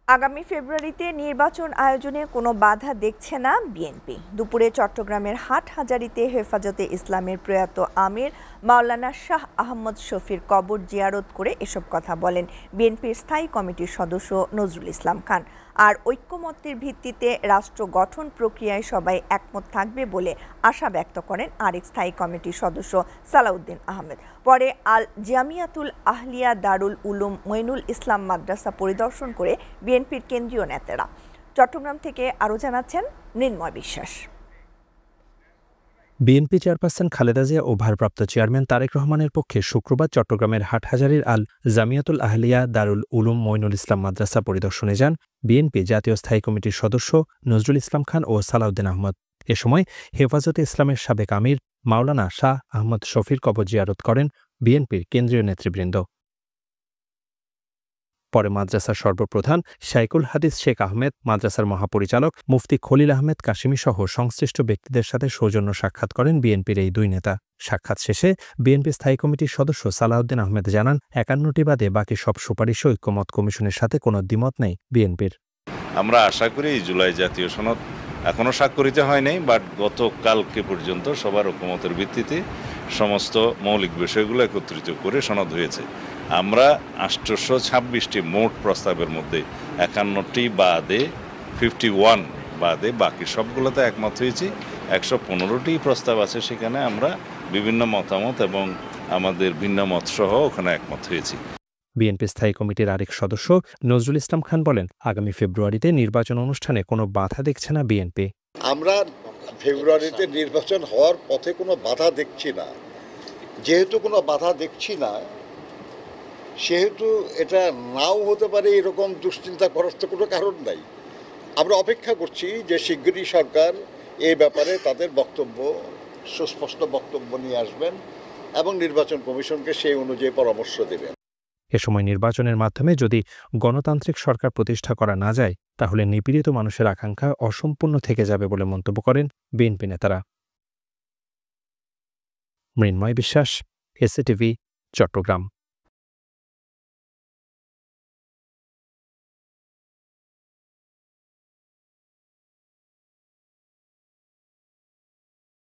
আগামী ফেব্রুয়ারিতে নির্বাচন আয়োজনে কোনো বাধা দেখছে না বিএনপি। দুপুরে চট্টগ্রামের হাটহাজারীতে হেফাজতে ইসলামের প্রয়াত আমির মাওলানা শাহ আহমদ শফির কবর জিয়ারত করে এসব কথা বলেন বিএনপির স্থায়ী কমিটির সদস্য নজরুল ইসলাম খান। আর ঐক্যমত্যের ভিত্তিতে রাষ্ট্র গঠন প্রক্রিয়ায় সবাই একমত থাকবে বলে আশা ব্যক্ত করেন আরেক স্থায়ী কমিটির সদস্য সালাউদ্দিন আহমেদ। পরে আল জামিয়াতুল আহলিয়া দারুল উলুম মঈনুল ইসলাম মাদ্রাসা পরিদর্শন করে বিএনপির কেন্দ্রীয় নেতারা। চট্টগ্রাম থেকে আরও জানাচ্ছেন মৃন্ময় বিশ্বাস। বিএনপি চেয়ারপারসন খালেদা জিয়া ও ভারপ্রাপ্ত চেয়ারম্যান তারেক রহমানের পক্ষে শুক্রবার চট্টগ্রামের হাটহাজারীর আল জামিয়াতুল আহলিয়া দারুল উলুম মঈনুল ইসলাম মাদ্রাসা পরিদর্শনে যান বিএনপি জাতীয় স্থায়ী কমিটির সদস্য নজরুল ইসলাম খান ও সালাউদ্দিন আহমদ। এ সময় হেফাজতে ইসলামের সাবেক আমির মাওলানা শাহ আহমদ শফির কবর জিয়ারত করেন বিএনপির কেন্দ্রীয় নেতৃবৃন্দ। পরে মাদ্রাসার সর্বপ্রধান শাইকুল হাদিস শেখ আহমেদ, মাদ্রাসার মহাপরিচালক মুফতি খলিল আহমেদ কাশিমি সহ সংশ্লিষ্ট ব্যক্তিদের সাথে সৌজন্য সাক্ষাৎ করেন বিএনপির এই দুই নেতা। সাক্ষাৎ শেষে বিএনপি স্থায়ী কমিটির সদস্য সালাউদ্দিন আহমেদ জানান, ৫১টি বাদে বাকি সব সুপারিশ ঐক্যমত কমিশনের সাথে কোনো দ্বিমত নেই বিএনপির। আমরা আশা করি এই জুলাই জাতীয় সনদ এখনো স্বাক্ষরিত হয় নাই, বাট গতকালকে পর্যন্ত সবার ঐক্যমতের ভিত্তিতে সমস্ত মৌলিক বিষয়গুলো একত্রিত করে সনদ হয়েছে। আমরা ৮২৬টি মোট প্রস্তাবের মধ্যে ৫১টি বাদে 51 বাদে বাকি সবগুলোতে একমত হয়েছি। ১১৫টি প্রস্তাব আছে, সেখানে আমরা বিভিন্ন মতামত এবং আমাদের ভিন্ন মত সহ ওখানে একমত হয়েছি। বিএনপি স্থায়ী কমিটির আরেক সদস্য নজরুল ইসলাম খান বলেন, আগামী ফেব্রুয়ারিতে নির্বাচন অনুষ্ঠানে কোনো বাধা দেখছে না বিএনপি। আমরা ফেব্রুয়ারিতে নির্বাচন হওয়ার পথে কোনো বাধা দেখছি না। যেহেতু কোনো বাধা দেখছি না, সেহেতু এটা নাও হতে পারে এরকম দুশ্চিন্তা করার তো কোনো কারণ নাই। আমরা অপেক্ষা করছি যে শিগগিরই সরকার এই ব্যাপারে তাদের বক্তব্য, সুস্পষ্ট বক্তব্য নিয়ে আসবেন এবং নির্বাচন কমিশনকে সেই অনুযায়ী পরামর্শ দেবেন। এ সময় নির্বাচনের মাধ্যমে যদি গণতান্ত্রিক সরকার প্রতিষ্ঠা করা না যায়, তাহলে নিপীড়িত মানুষের আকাঙ্ক্ষা অসম্পূর্ণ থেকে যাবে বলে মন্তব্য করেন বিএনপি নেতারা। মৃন্ময় বিশ্বাস, এসএটিভি, চট্টগ্রাম।